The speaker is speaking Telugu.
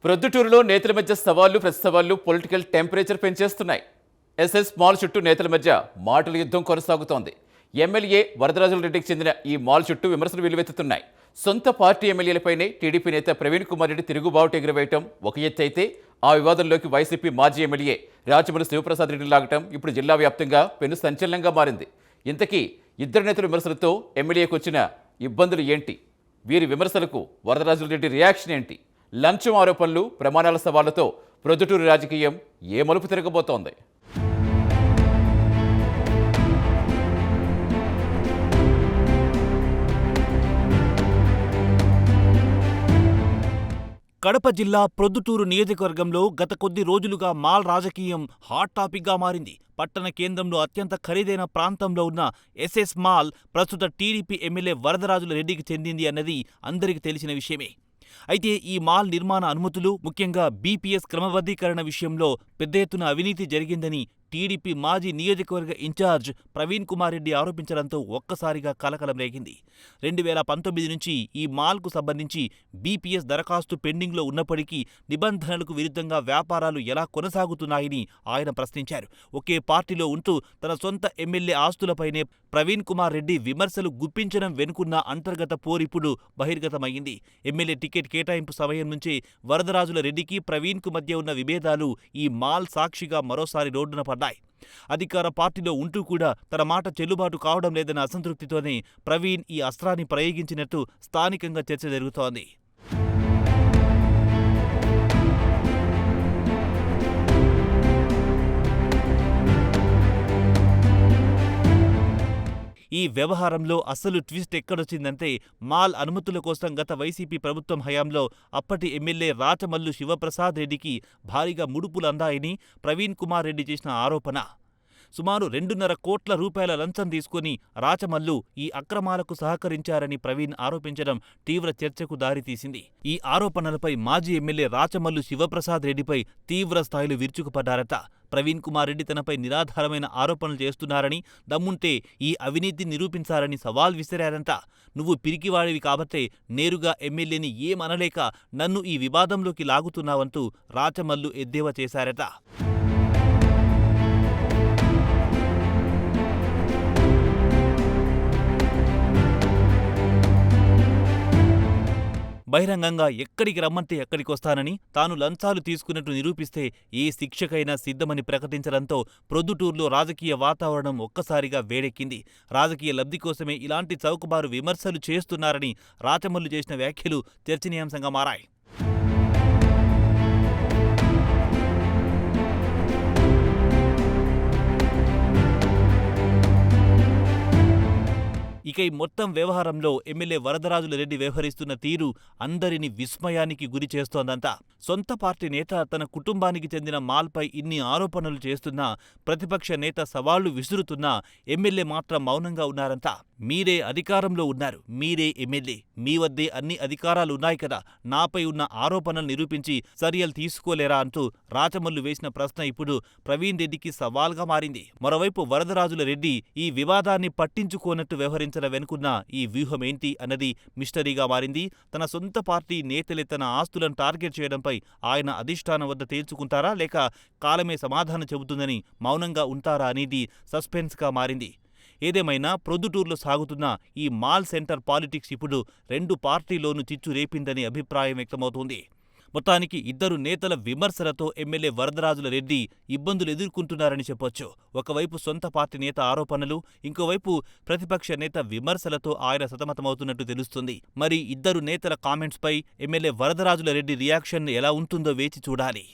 ప్రొద్దుటూరులో నేతల మధ్య సవాళ్లు ప్రతిసవాళ్లు పొలిటికల్ టెంపరేచర్ పెంచేస్తున్నాయి. ఎస్ఎస్ మాల్ చుట్టూ నేతల మధ్య మాటల యుద్ధం కొనసాగుతోంది. ఎమ్మెల్యే వరదరాజుల రెడ్డికి చెందిన ఈ మాల్ చుట్టూ విమర్శలు వెల్లువెత్తుతున్నాయి. సొంత పార్టీ ఎమ్మెల్యేలపైనే టీడీపీ నేత ప్రవీణ్ కుమార్ రెడ్డి తిరుగుబావుట ఎగురవేయటం ఒక ఎత్తు అయితే, ఆ వివాదంలోకి వైసీపీ మాజీ ఎమ్మెల్యే రాచమల్లి శివప్రసాద్ రెడ్డిని లాగటం ఇప్పుడు జిల్లా వ్యాప్తంగా పెను సంచలనంగా మారింది. ఇంతకీ ఇద్దరు నేతల విమర్శలతో ఎమ్మెల్యేకు వచ్చిన ఇబ్బందులు ఏంటి? వీరి విమర్శలకు వరదరాజుల రెడ్డి రియాక్షన్ ఏంటి? లంచం ఆరోపణలు, ప్రమాణాల సవాళ్లతో ప్రొద్దుటూరు రాజకీయం ఏ మలుపు తిరగబోతోంది? కడప జిల్లా ప్రొద్దుటూరు నియోజకవర్గంలో గత కొద్ది రోజులుగా మాల్ రాజకీయం హాట్ టాపిక్గా మారింది. పట్టణ కేంద్రంలో అత్యంత ఖరీదైన ప్రాంతంలో ఉన్న ఎస్ఎస్ మాల్ ప్రస్తుత టీడీపీ ఎమ్మెల్యే వరదరాజుల రెడ్డికి చెందింది అన్నది అందరికీ తెలిసిన విషయమే. అయితే ఈ మాల్ నిర్మాణ అనుమతులు, ముఖ్యంగా బీపీఎస్ క్రమబద్ధీకరణ విషయంలో పెద్ద ఎత్తున అవినీతి జరిగిందని టీడీపీ మాజీ నియోజకవర్గ ఇన్ఛార్జ్ ప్రవీణ్ కుమార్ రెడ్డి ఆరోపించడంతో ఒక్కసారిగా కలకలం రేగింది. 2019 నుంచి ఈ మాల్కు సంబంధించి బీపీఎస్ దరఖాస్తు పెండింగ్లో ఉన్నప్పటికీ నిబంధనలకు విరుద్ధంగా వ్యాపారాలు ఎలా కొనసాగుతున్నాయని ఆయన ప్రశ్నించారు. ఒకే పార్టీలో ఉంటూ తన సొంత ఎమ్మెల్యే ఆస్తులపైనే ప్రవీణ్ కుమార్ రెడ్డి విమర్శలు గుప్పించడం వెనుకున్న అంతర్గత పోరిప్పుడు బహిర్గతమయ్యింది. ఎమ్మెల్యే టికెట్ కేటాయింపు సమయం నుంచే వరదరాజుల రెడ్డికి ప్రవీణ్కు మధ్య ఉన్న విభేదాలు ఈ మాల్ సాక్షిగా మరోసారి రోడ్డున పడ్డాయి. అధికార పార్టీలో ఉంటూ కూడా తన మాట చెల్లుబాటు కావడం లేదన్న అసంతృప్తితోనే ప్రవీణ్ ఈ అస్త్రాన్ని ప్రయోగించినట్టు స్థానికంగా చర్చ జరుగుతోంది. ఈ వ్యవహారంలో అసలు ట్విస్ట్ ఎక్కడొచ్చిందంటే, మాల్ అనుమతుల కోసం గత వైసీపీ ప్రభుత్వం హయాంలో అప్పటి ఎమ్మెల్యే రాచమల్లు శివప్రసాద్ రెడ్డికి భారీగా ముడుపులు అందాయని ప్రవీణ్ కుమార్ రెడ్డి చేసిన ఆరోపణ. సుమారు 2.5 కోట్ల రూపాయల లంచం తీసుకుని రాచమల్లు ఈ అక్రమాలకు సహకరించారని ప్రవీణ్ ఆరోపించడం తీవ్ర చర్చకు దారితీసింది. ఈ ఆరోపణలపై మాజీ ఎమ్మెల్యే రాచమల్లు శివప్రసాద్ రెడ్డిపై తీవ్ర స్థాయిలో విరుచుకుపడ్డారట. ప్రవీణ్ కుమార్ రెడ్డి తనపై నిరాధారమైన ఆరోపణలు చేస్తున్నారని, దమ్ముంటే ఈ అవినీతి నిరూపించారని సవాల్ విసిరారంట. నువ్వు పిరికివాడివి కాబట్టే నేరుగా ఎమ్మెల్యేని ఏమనలేక నన్ను ఈ వివాదంలోకి లాగుతున్నావంటూ రాచమల్లు ఎద్దేవా చేశారట. బహిరంగంగా ఎక్కడికి రమ్మంటే ఎక్కడికొస్తానని, తాను లంచాలు తీసుకున్నట్టు నిరూపిస్తే ఏ శిక్షకైనా సిద్ధమని ప్రకటించడంతో ప్రొద్దుటూరులో రాజకీయ వాతావరణం ఒక్కసారిగా వేడెక్కింది. రాజకీయ లబ్ధి కోసమే ఇలాంటి చౌకబారు విమర్శలు చేస్తున్నారని రాచమల్లు చేసిన వ్యాఖ్యలు చర్చనీయాంశంగా మారాయి. ఇక ఈ మొత్తం వ్యవహారంలో ఎమ్మెల్యే వరదరాజుల రెడ్డి వ్యవహరిస్తున్న తీరు అందరినీ విస్మయానికి గురి చేస్తోందంట. సొంత పార్టీ నేత తన కుటుంబానికి చెందిన మాల్పై ఇన్ని ఆరోపణలు చేస్తున్నా, ప్రతిపక్ష నేత సవాళ్లు విసురుతున్నా ఎమ్మెల్యే మాత్రం మౌనంగా ఉన్నారంట. మీరే అధికారంలో ఉన్నారు, మీరే ఎమ్మెల్యే, మీ వద్దే అన్ని అధికారాలు ఉన్నాయి కదా, నాపై ఉన్న ఆరోపణలు నిరూపించి చర్యలు తీసుకోలేరా అంటూ రాచమల్లు వేసిన ప్రశ్న ఇప్పుడు ప్రవీణ్ రెడ్డికి సవాల్గా మారింది. మరోవైపు వరదరాజుల రెడ్డి ఈ వివాదాన్ని పట్టించుకోనట్టు వ్యవహరించిన వెనుకున్న ఈ వ్యూహమేంటి అన్నది మిస్టరీగా మారింది. తన సొంత పార్టీ నేతలే తన ఆస్తులను టార్గెట్ చేయడంపై ఆయన అధిష్టానం వద్ద తేల్చుకుంటారా, లేక కాలమే సమాధానం చెబుతుందని మౌనంగా ఉంటారా అనేది సస్పెన్స్గా మారింది. ఏదేమైనా ప్రొద్దుటూరులో సాగుతున్న ఈ మాల్ సెంటర్ పాలిటిక్స్ ఇప్పుడు 2 పార్టీలోనూ చిచ్చు రేపిందని అభిప్రాయం వ్యక్తమవుతోంది. మొత్తానికి ఇద్దరు నేతల విమర్శలతో ఎమ్మెల్యే వరదరాజుల రెడ్డి ఇబ్బందులు ఎదుర్కొంటున్నారని చెప్పొచ్చు. ఒకవైపు సొంత పార్టీ నేత ఆరోపణలు, ఇంకోవైపు ప్రతిపక్ష నేత విమర్శలతో ఆయన సతమతమవుతున్నట్టు తెలుస్తుంది. మరి ఇద్దరు నేతల కామెంట్స్పై ఎమ్మెల్యే వరదరాజుల రెడ్డి రియాక్షన్ ఎలా ఉంటుందో వేచి చూడాలి.